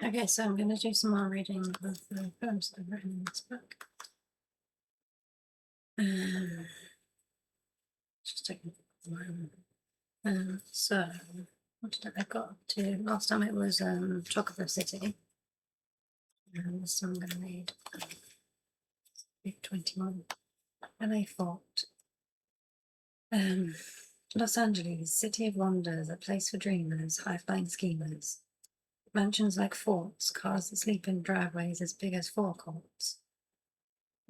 Okay, so I'm going to do some more reading of the poems that I've written in this book. Just taking a moment. So, what did I got up to? Last time it was Chocolate City. And this one I'm going to read Big 21. LA Fort. Los Angeles, city of wonders, a place for dreamers, high-flying schemers. Mansions like forts, cars that sleep in driveways as big as forecourts.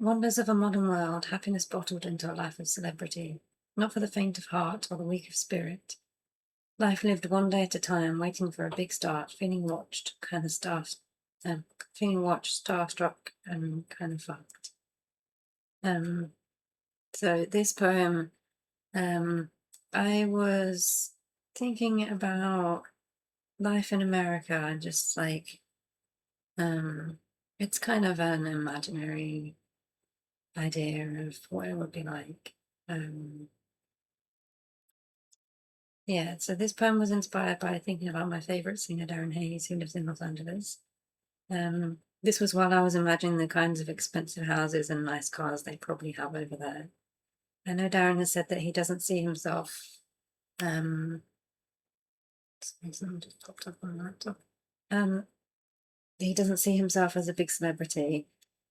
Wonders of a modern world, happiness bottled into a life of celebrity, not for the faint of heart or the weak of spirit. Life lived one day at a time, waiting for a big start, feeling watched, starstruck, and kind of fucked. So this poem, I was thinking about life in America and just like, it's kind of an imaginary idea of what it would be like. Yeah, so this poem was inspired by thinking about my favourite singer, Darren Hayes, who lives in Los Angeles. This was while I was imagining the kinds of expensive houses and nice cars they probably have over there. I know Darren has said that he doesn't see himself, something just popped up on my laptop. He doesn't see himself as a big celebrity,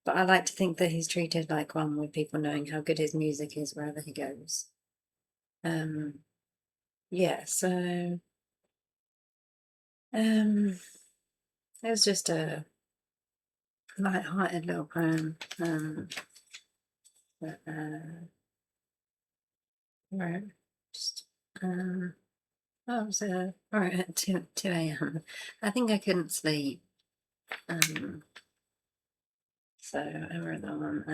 but I like to think that he's treated like one, with people knowing how good his music is wherever he goes. Yeah, so it was just a light-hearted little poem. Right, just oh, it was right at 2 a.m. I think I couldn't sleep. So I wrote that one.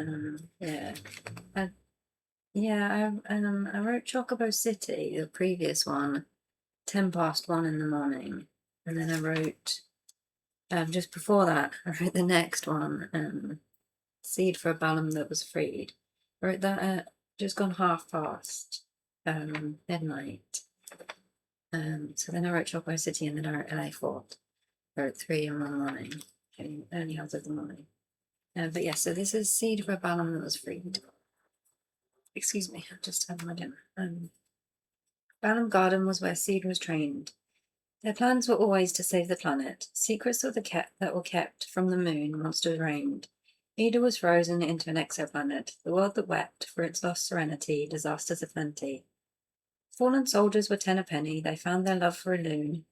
I wrote Chocobo City, the previous one, 1:10 in the morning, and then I wrote just before that, I wrote the next one, Seed for a Ballum That Was Freed. I wrote that at just gone 1:30 midnight. So then I wrote Chocobo City, and then I wrote LA Fort. I wrote 3 in one morning, early hours of the morning. But yeah, so this is Seed for a Ballum That Was Freed. Excuse me, I've just had my dinner. Ballum Garden was where Seed was trained. Their plans were always to save the planet. Secrets that were kept from the moon, monsters reigned. Ida was frozen into an exoplanet, the world that wept for its lost serenity, disasters aplenty. Fallen soldiers were 10 a penny, they found their love for a loon.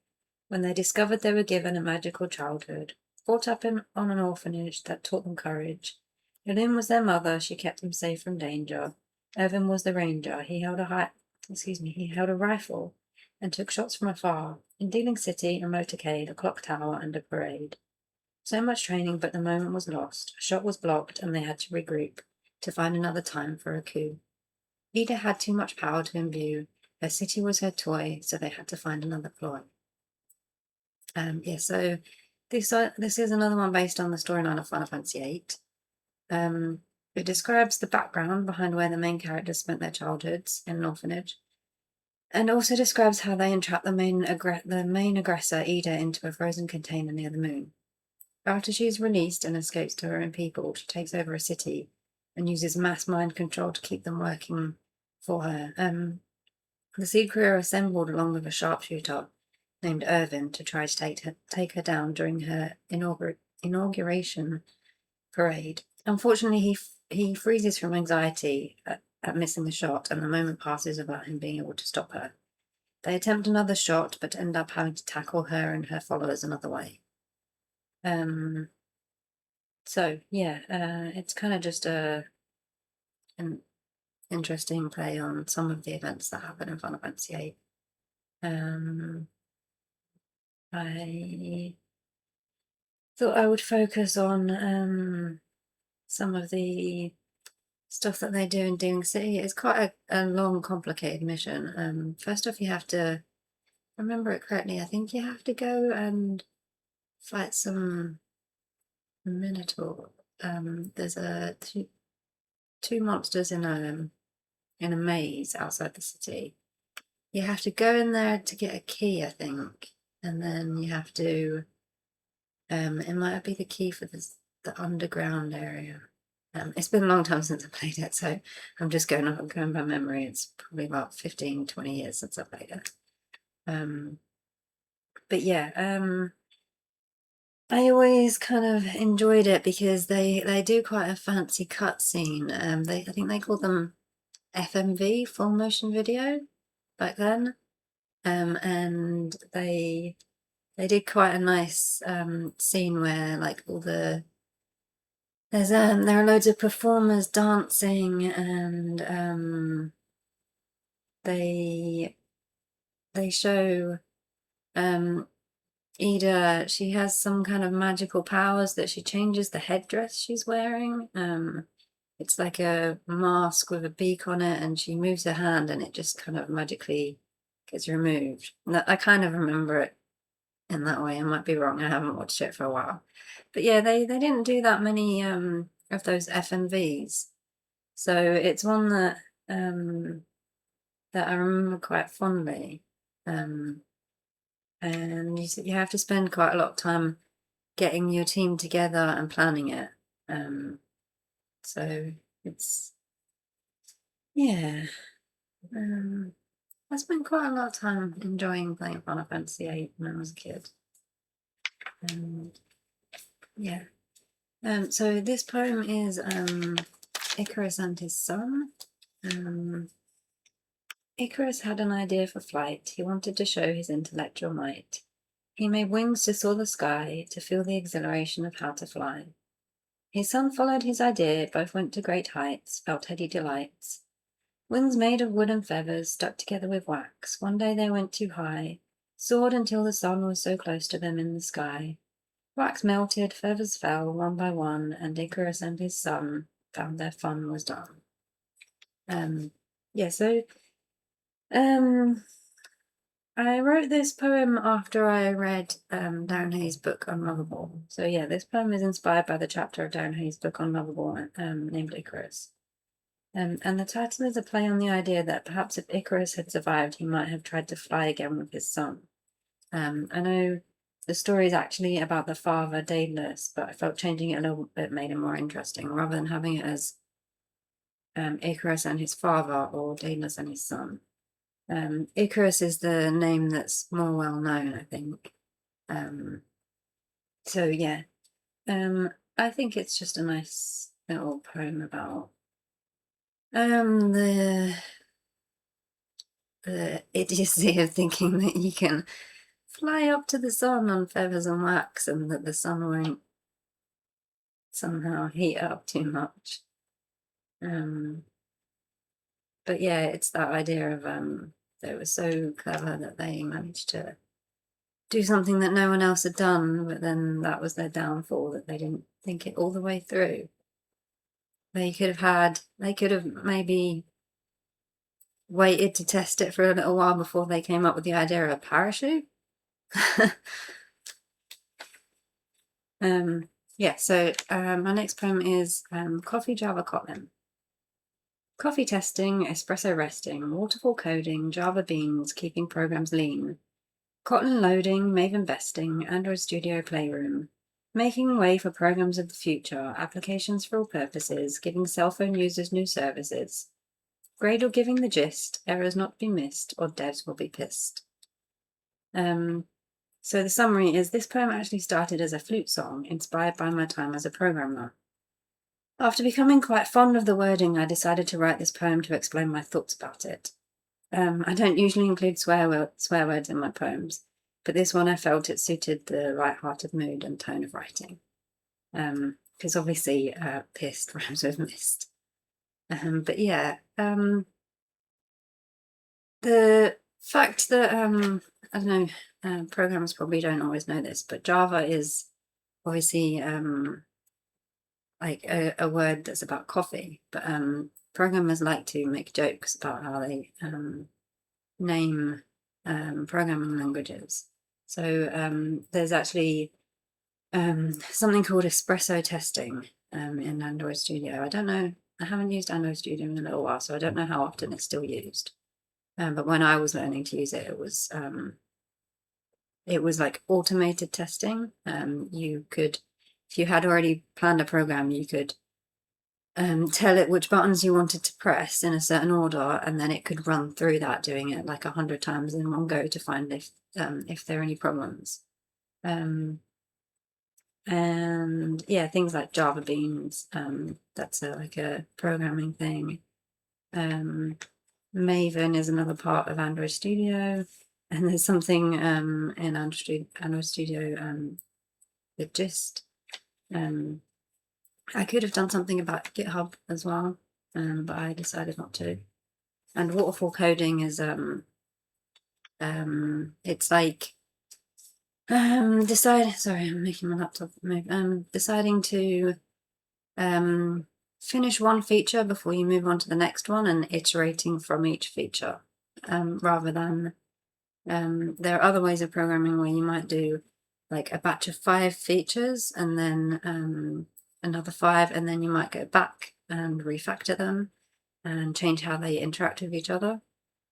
When they discovered they were given a magical childhood, brought up on an orphanage that taught them courage. Elune was their mother, she kept them safe from danger. Irvin was the ranger, he held a rifle and took shots from afar. In Dealing City, a motorcade, a clock tower, and a parade. So much training, but the moment was lost. A shot was blocked, and they had to regroup to find another time for a coup. Ida had too much power to imbue. Her city was her toy, so they had to find another ploy. So this is another one based on the storyline of Final Fantasy VIII. It describes the background behind where the main characters spent their childhoods in an orphanage, and also describes how they entrap the main aggressor, Ida, into a frozen container near the moon. After she is released and escapes to her own people, she takes over a city and uses mass mind control to keep them working for her. The Seed crew are assembled along with a sharpshooter named Irvin to try to take her down during her inauguration parade. Unfortunately, he freezes from anxiety at missing the shot, and the moment passes without him being able to stop her. They attempt another shot, but end up having to tackle her and her followers another way. It's kind of just an interesting play on some of the events that happen in Final Fantasy VIII. I thought I would focus on some of the stuff that they do in Dealing City. It's quite a long, complicated mission. First off, you have to remember it correctly. I think you have to go and fight some Minotaur. There's two monsters in a maze outside the city. You have to go in there to get a key, I think, and then you have to It might be the key for the underground area. It's been a long time since I played it, so I'm just going by memory. It's probably about 15, 20 years since I played it. But yeah, I always kind of enjoyed it because they do quite a fancy cutscene. I think they call them FMV, full motion video, back then. And they did quite a nice scene where like there are loads of performers dancing, and they show Ida, she has some kind of magical powers that she changes the headdress she's wearing. It's like a mask with a beak on it, and she moves her hand and it just kind of magically gets removed. I kind of remember it in that way. I might be wrong, I haven't watched it for a while. But yeah, they didn't do that many of those FMVs. So it's one that I remember quite fondly. And you have to spend quite a lot of time getting your team together and planning it. So it's, yeah. I spent quite a lot of time enjoying playing Final Fantasy VIII when I was a kid. Yeah. So this poem is Icarus and his son. Icarus had an idea for flight. He wanted to show his intellectual might. He made wings to soar the sky, to feel the exhilaration of how to fly. His son followed his idea, both went to great heights, felt heady delights. Wings made of wood and feathers, stuck together with wax. One day they went too high, soared until the sun was so close to them in the sky. Wax melted, feathers fell, one by one, and Icarus and his son found their fun was done. Yeah, so I wrote this poem after I read Darren Hayes' book Unlovable. So yeah, this poem is inspired by the chapter of Darren Hayes' book Unlovable named Icarus. And the title is a play on the idea that perhaps if Icarus had survived, he might have tried to fly again with his son. I know the story is actually about the father, Daedalus, but I felt changing it a little bit made it more interesting, rather than having it as Icarus and his father or Daedalus and his son. Icarus is the name that's more well known, I think. So yeah, I think it's just a nice little poem about the idiocy of thinking that you can fly up to the sun on feathers and wax and that the sun won't somehow heat up too much. But yeah, it's that idea of they were so clever that they managed to do something that no one else had done, but then that was their downfall, that they didn't think it all the way through. They could have maybe waited to test it for a little while before they came up with the idea of a parachute. Yeah, so my next poem is Coffee Java Kotlin. Coffee testing, espresso resting, waterfall coding, Java beans, keeping programs lean. Kotlin loading, Maven besting, Android Studio Playroom. Making way for programs of the future, applications for all purposes, giving cell phone users new services. Gradle giving the gist, errors not to be missed, or devs will be pissed. So the summary is this poem actually started as a flute song, inspired by my time as a programmer. After becoming quite fond of the wording, I decided to write this poem to explain my thoughts about it. I don't usually include swear words in my poems, but this one I felt it suited the light-hearted mood and tone of writing. Because obviously pissed rhymes with missed. But yeah, the fact that, I don't know, programmers probably don't always know this, but Java is obviously like a word that's about coffee, but programmers like to make jokes about how they name programming languages. So there's actually something called espresso testing in Android Studio. I don't know, I haven't used Android Studio in a little while, so I don't know how often it's still used. But when I was learning to use it, it was it was like automated testing. You could, if you had already planned a program, you could tell it which buttons you wanted to press in a certain order, and then it could run through that, doing it like 100 times in one go to find if there are any problems. And yeah, things like Java Beans, that's like a programming thing. Maven is another part of Android Studio, and there's something in Android Studio with Gist. I could have done something about GitHub as well, but I decided not to. And waterfall coding is it's like sorry, I'm making my laptop move. Deciding to finish one feature before you move on to the next one, and iterating from each feature, rather than there are other ways of programming where you might do like a batch of 5 features and then another 5, and then you might go back and refactor them and change how they interact with each other.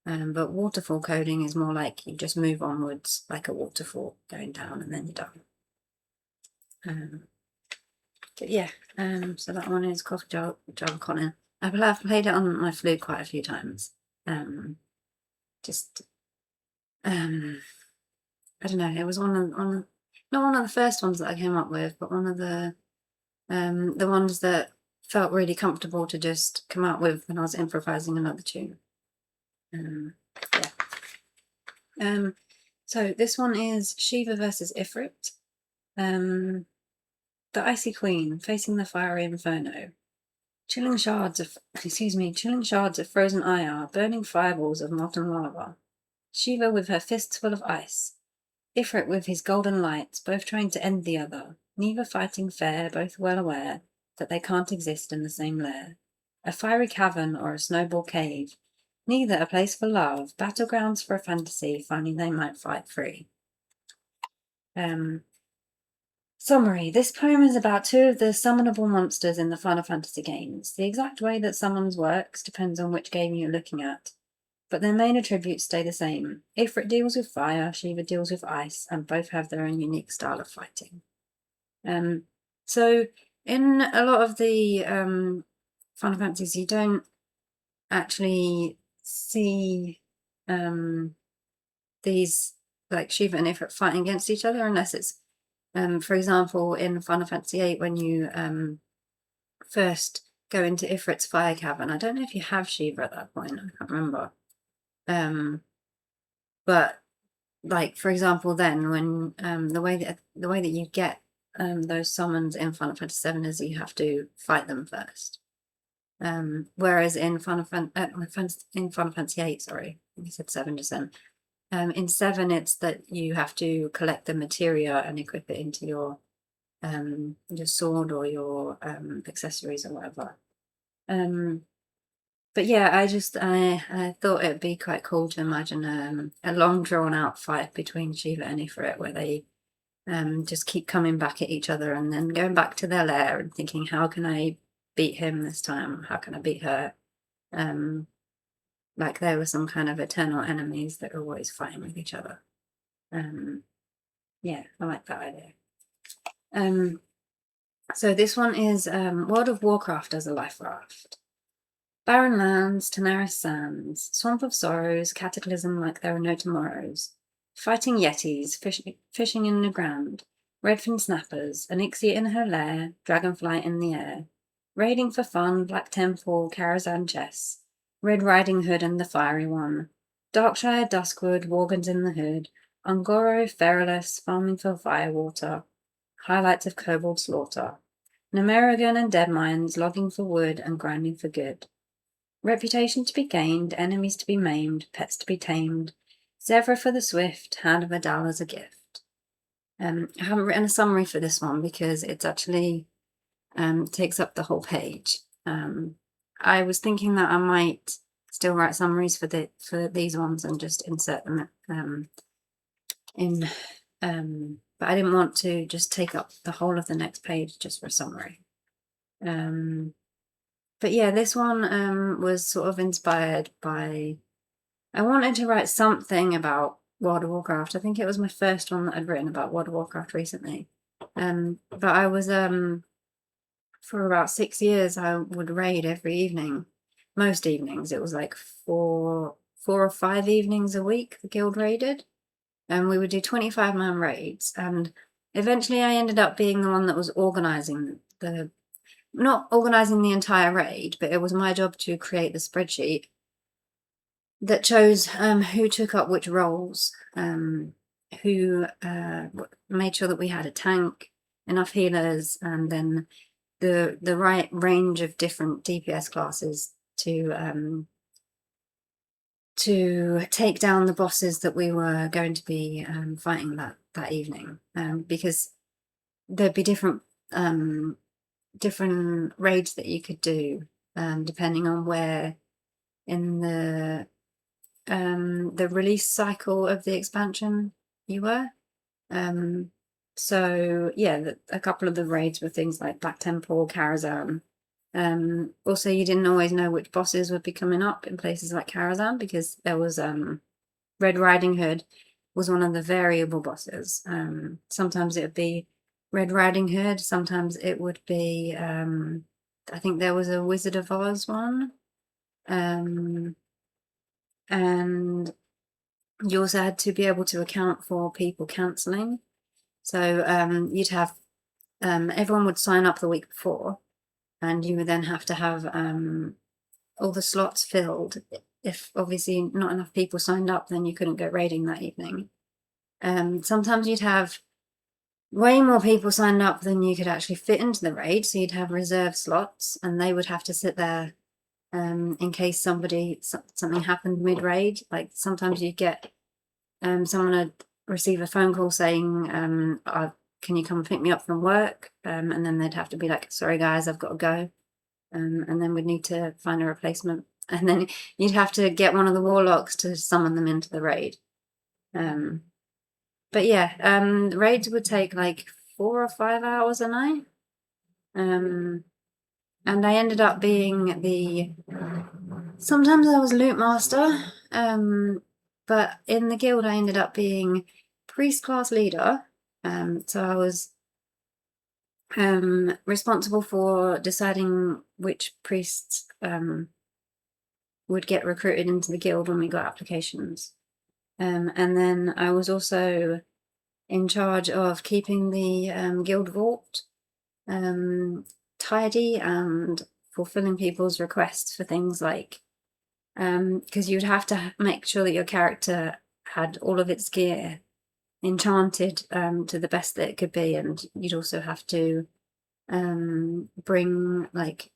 But waterfall coding is more like you just move onwards like a waterfall going down, and then you're done. But yeah, so that one is Coffee Java Colin. I've played it on my flute quite a few times. I don't know, it was not one of the first ones that I came up with, but one of the ones that felt really comfortable to just come out with when I was improvising another tune. Yeah. So this one is Shiva versus Ifrit. The Icy Queen facing the fiery Inferno. Chilling shards of frozen ire, burning fireballs of molten lava. Shiva with her fists full of ice. Ifrit with his golden lights, both trying to end the other, neither fighting fair, both well aware that they can't exist in the same lair. A fiery cavern or a snowball cave, neither a place for love, battlegrounds for a fantasy, finding they might fight free. Summary. This poem is about 2 of the summonable monsters in the Final Fantasy games. The exact way that summons works depends on which game you're looking at, but their main attributes stay the same. Ifrit deals with fire, Shiva deals with ice, and both have their own unique style of fighting. So in a lot of the Final Fantasies, you don't actually see these like Shiva and Ifrit fighting against each other unless it's for example, in Final Fantasy VIII, when you first go into Ifrit's fire cavern, I don't know if you have Shiva at that point, I can't remember. But like, for example, then when the way that you get those summons in Final Fantasy VII is you have to fight them first. Whereas in Final Fantasy VIII, sorry, I said 7 just then. In 7, it's that you have to collect the materia and equip it into your sword or your accessories or whatever. But yeah, I thought it'd be quite cool to imagine a long drawn out fight between Shiva and Ifrit where they just keep coming back at each other and then going back to their lair and thinking, how can I beat him this time? How can I beat her? Like they were some kind of eternal enemies that are always fighting with each other. Yeah, I like that idea. So this one is World of Warcraft as a life raft. Barren lands, Tanaris sands, swamp of sorrows, cataclysm like there are no tomorrows. Fighting yetis, fishing in the ground, redfin snappers, Onyxia in her lair, dragonflight in the air. Raiding for fun, Black Temple, Karazhan chess. Red Riding Hood and the Fiery One, Darkshire, Duskwood, Worgans in the Hood, Ungoro, Feralus, farming for firewater, highlights of kobold slaughter, Nemerigan and Deadmines, logging for wood and grinding for good. Reputation to be gained, enemies to be maimed, pets to be tamed, Zevra for the swift, Hand of Adal as a gift. I haven't written a summary for this one because it's actually takes up the whole page. I was thinking that I might still write summaries for these ones and just insert them in, but I didn't want to just take up the whole of the next page just for a summary. But yeah, this one was sort of inspired by, I wanted to write something about World of Warcraft. I think it was my first one that I'd written about World of Warcraft recently. But I was for about 6 years I would raid every evening. Most evenings. It was like four or five evenings a week the guild raided. And we would do 25-man raids, and eventually I ended up being the one that was organising not organising the entire raid, but it was my job to create the spreadsheet that chose who took up which roles, who made sure that we had a tank, enough healers, and then the right range of different DPS classes to take down the bosses that we were going to be fighting that evening, because there'd be different raids that you could do depending on where in the release cycle of the expansion you were. So yeah, a couple of the raids were things like Black Temple, Karazhan. Also, you didn't always know which bosses would be coming up in places like Karazhan, because there was Red Riding Hood was one of the variable bosses. Sometimes it would be Red Riding Hood, sometimes it would be I think there was a Wizard of Oz one, and you also had to be able to account for people cancelling. So you'd have everyone would sign up the week before, and you would then have to have all the slots filled. If obviously not enough people signed up, then you couldn't go raiding that evening. Sometimes you'd have way more people signed up than you could actually fit into the raid, so you'd have reserve slots, and they would have to sit there in case something happened mid-raid. Like sometimes you'd get someone would receive a phone call saying, can you come pick me up from work? And then they'd have to be like, sorry guys, I've got to go. And then we'd need to find a replacement. And then you'd have to get one of the warlocks to summon them into the raid. But yeah, raids would take like 4 or 5 hours a night. And I ended up being sometimes I was loot master, but in the guild I ended up being priest class leader. So I was responsible for deciding which priests would get recruited into the guild when we got applications. And then I was also in charge of keeping the guild vault tidy and fulfilling people's requests for things like, because you'd have to make sure that your character had all of its gear enchanted to the best that it could be, and you'd also have to bring like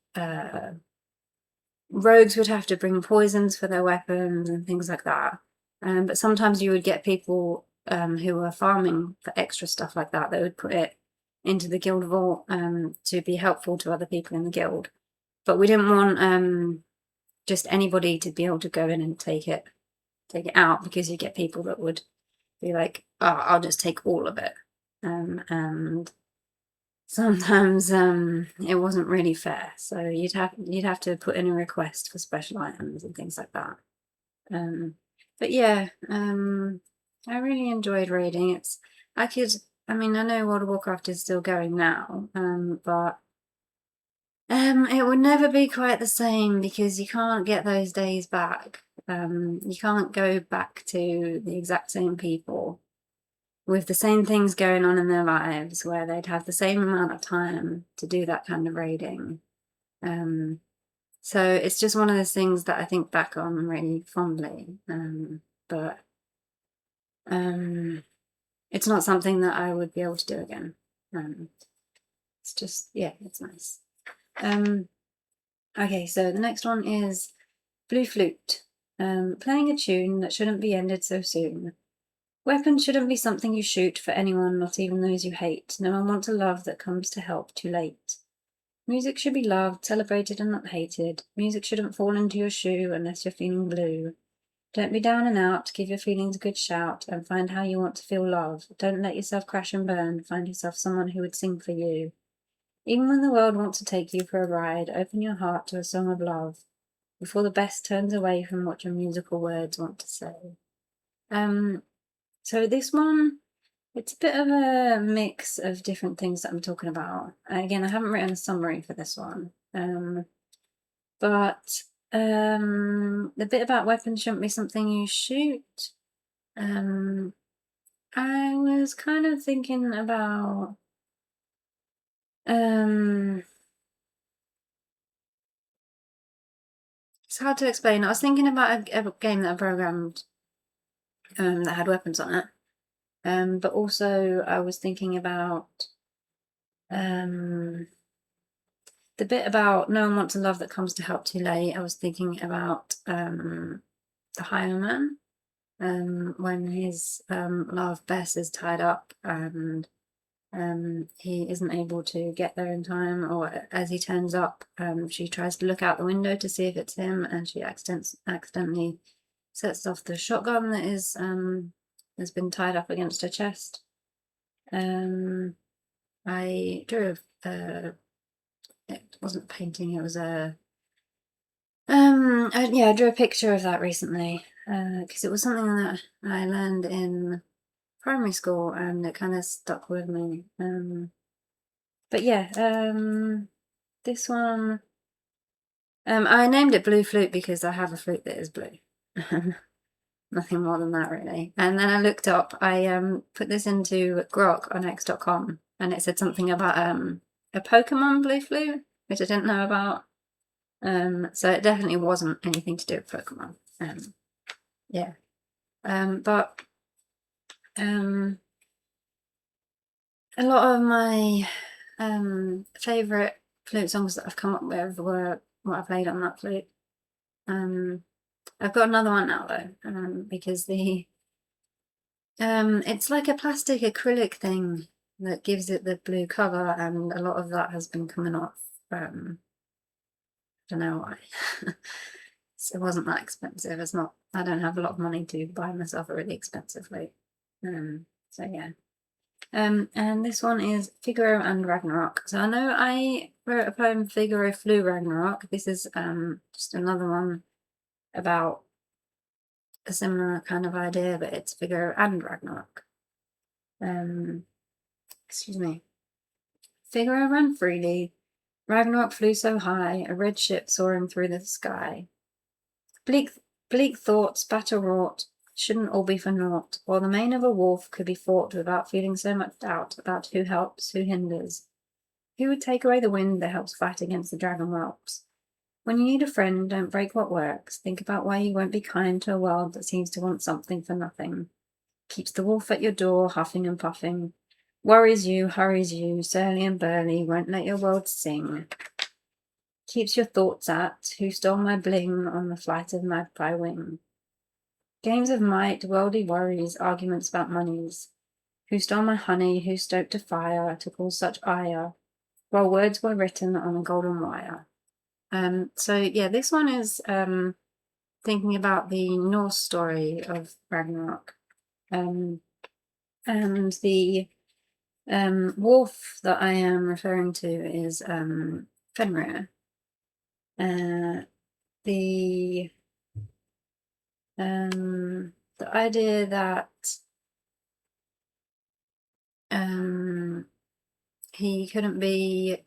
rogues would have to bring poisons for their weapons and things like that. But sometimes you would get people who were farming for extra stuff like that. They would put it into the guild vault to be helpful to other people in the guild. But we didn't want just anybody to be able to go in and take it out, because you get people that would be like, oh, I'll just take all of it. And sometimes it wasn't really fair. So you'd have to put in a request for special items and things like that. But yeah, I really enjoyed raiding. I know World of Warcraft is still going now, but it would never be quite the same, because you can't get those days back. You can't go back to the exact same people with the same things going on in their lives, where they'd have the same amount of time to do that kind of raiding. So it's just one of those things that I think back on really fondly. But it's not something that I would be able to do again. It's just, yeah, it's nice. Okay, so the next one is Blue Flute. Playing a tune that shouldn't be ended so soon. Weapons shouldn't be something you shoot for anyone, not even those you hate. No one wants a love that comes to help too late. Music should be loved, celebrated, and not hated. Music shouldn't fall into your shoe unless you're feeling blue. Don't be down and out, give your feelings a good shout, and find how you want to feel love. Don't let yourself crash and burn, find yourself someone who would sing for you. Even when the world wants to take you for a ride, open your heart to a song of love, before the best turns away from what your musical words want to say. So this one, it's a bit of a mix of different things that I'm talking about. Again, I haven't written a summary for this one. But the bit about weapons shouldn't be something you shoot. I was kind of thinking about it's hard to explain. I was thinking about a game that I programmed that had weapons on it. But also I was thinking about the bit about no one wants a love that comes to help too late. I was thinking about the Highwayman, when his love Bess is tied up and he isn't able to get there in time, or as he turns up, she tries to look out the window to see if it's him, and she accidentally sets off the shotgun that is has been tied up against her chest. I drew it wasn't painting, it was a I drew a picture of that recently because it was something that I learned in primary school and it kind of stuck with me. But yeah, this one, I named it Blue Flute because I have a flute that is blue. Nothing more than that, really. And then I looked up, I put this into Grok on X.com and it said something about a Pokemon Blue Flute, which I didn't know about. So it definitely wasn't anything to do with Pokemon. Yeah. But a lot of my favourite flute songs that I've come up with were what I played on that flute. I've got another one now though, because the it's like a plastic acrylic thing that gives it the blue cover, and a lot of that has been coming off. I don't know why. It wasn't that expensive. It's not. I don't have a lot of money to buy myself a really expensive flute. So yeah. And this one is Figaro and Ragnarok. So I know I wrote a poem, Figaro Flew Ragnarok. This is just another one about a similar kind of idea, but it's Figaro and Ragnarok. Excuse me. Figaro ran freely. Ragnarok flew so high, a red ship soaring through the sky. Bleak thoughts, battle wrought, shouldn't all be for naught, while the mane of a wolf could be fought without feeling so much doubt about who helps, who hinders. Who would take away the wind that helps fight against the dragon whelps? When you need a friend, don't break what works. Think about why you won't be kind to a world that seems to want something for nothing. Keeps the wolf at your door, huffing and puffing. Worries you, hurries you, surly and burly, won't let your world sing. Keeps your thoughts at, who stole my bling on the flight of magpie wing. Games of might, worldly worries, arguments about monies. Who stole my honey, who stoked a fire to cause such ire, while words were written on a golden wire. So yeah, this one is thinking about the Norse story of Ragnarok. And the wolf that I am referring to is Fenrir. The idea that he couldn't be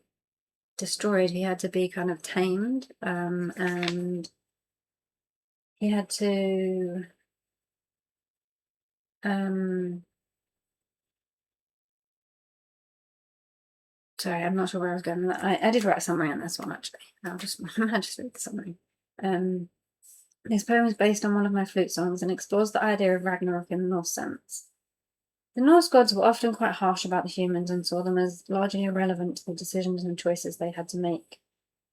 destroyed, he had to be kind of tamed, and he had to sorry, I'm not sure where I was going with that. I did write a summary on this one actually. I'll just read the summary. This poem is based on one of my flute songs and explores the idea of Ragnarok in the Norse sense. The Norse gods were often quite harsh about the humans and saw them as largely irrelevant to the decisions and choices they had to make.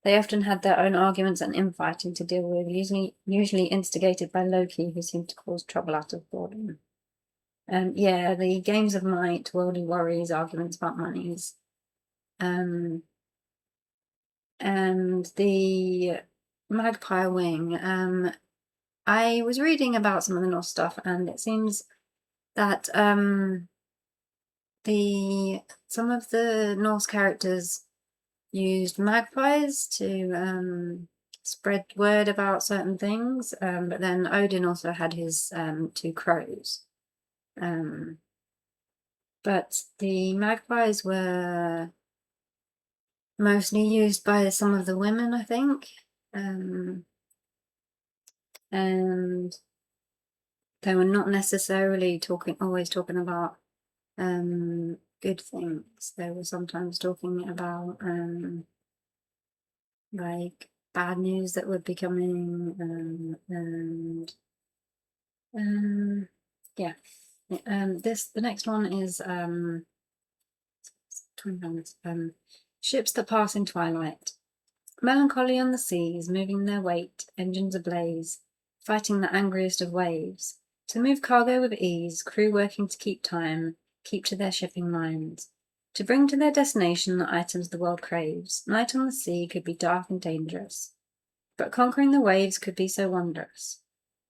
They often had their own arguments and infighting to deal with, usually instigated by Loki, who seemed to cause trouble out of boredom. Yeah, the games of might, worldly worries, arguments about monies. And the magpie wing. I was reading about some of the Norse stuff, and it seems that some of the Norse characters used magpies to spread word about certain things, but then Odin also had his two crows. But the magpies were mostly used by some of the women, I think. And they were not necessarily always talking about good things. They were sometimes talking about like bad news that would be coming, and yeah. The next one is 20 minutes. Ships that pass in twilight. Melancholy on the seas, moving their weight, engines ablaze, fighting the angriest of waves. To move cargo with ease, crew working to keep time, keep to their shipping lines. To bring to their destination the items the world craves. Night on the sea could be dark and dangerous, but conquering the waves could be so wondrous.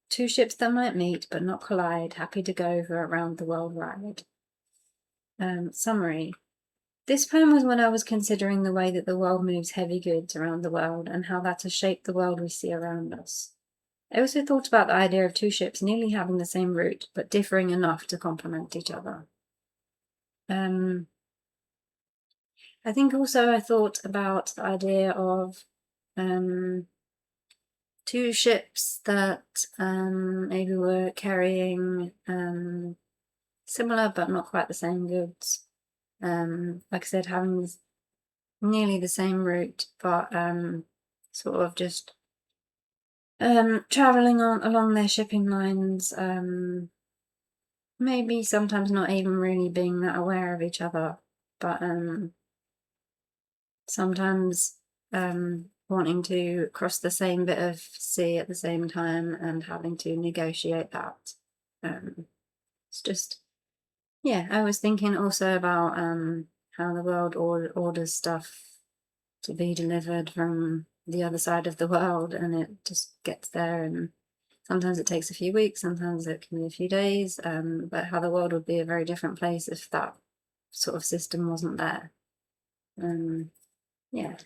Two ships that might meet but not collide, happy to go for a round-the-world ride. Summary. This poem was when I was considering the way that the world moves heavy goods around the world and how that has shaped the world we see around us. I also thought about the idea of two ships nearly having the same route, but differing enough to complement each other. I think also I thought about the idea of two ships that maybe were carrying similar but not quite the same goods. Like I said, having nearly the same route, but sort of just traveling along their shipping lines, maybe sometimes not even really being that aware of each other, but sometimes wanting to cross the same bit of sea at the same time and having to negotiate that. It's just, yeah, I was thinking also about how the world orders stuff to be delivered from the other side of the world, and it just gets there, and sometimes it takes a few weeks, sometimes it can be a few days, but how the world would be a very different place if that sort of system wasn't there. Yeah,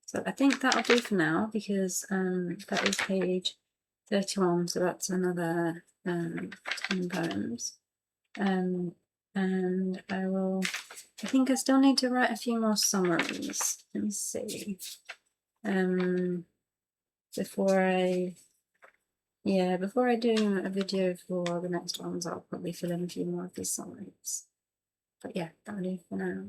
so I think that'll do for now, because that was page 31, so that's another 10 poems. And I think I still need to write a few more summaries. Let me see. Before I do a video for the next ones, I'll probably fill in a few more of these summaries. But yeah, that'll do for now.